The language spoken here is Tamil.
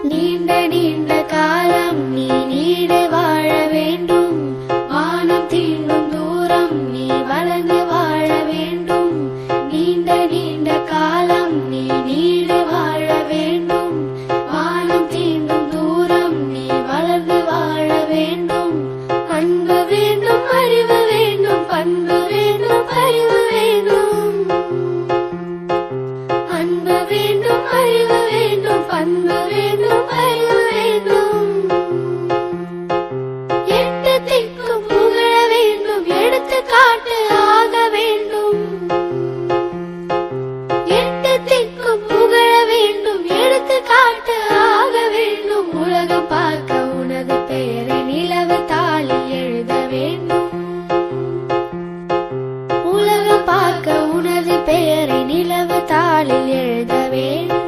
நீண்ட நீண்ட காலம் நீ நீடு வாழ வேண்டும். வானம் தீண்டும் தூரம் நீ வளர்ந்து வாழ வேண்டும். நீண்ட நீண்ட காலம் நீ நீடு வாழ வேண்டும். வானம் தீண்டும் தூரம் நீ வளர்ந்து வாழ வேண்டும். அன்பு வேண்டும், அறிவு வேண்டும், பண்பு வேண்டும், அறிவு வேண்டும். அன்பு வேண்டும், அறிவு வேண்டும், பண்பு வேண்டும், அறிவு வேண்டும். எட்டு திக்கும் புகழ வேண்டும், எடுத்துக்காட்டு ஆக வேண்டும். எட்டு திக்கும் புகழ வேண்டும், எடுத்துக்காட்டு ஆக வேண்டும். உலகம் பார்க்க உனது பெயரை நிலவு தாளில் எழுத வேண்டும். உலகம் பார்க்க உனது பெயரை நிலவு தாளில் எழுத வேண்டும்.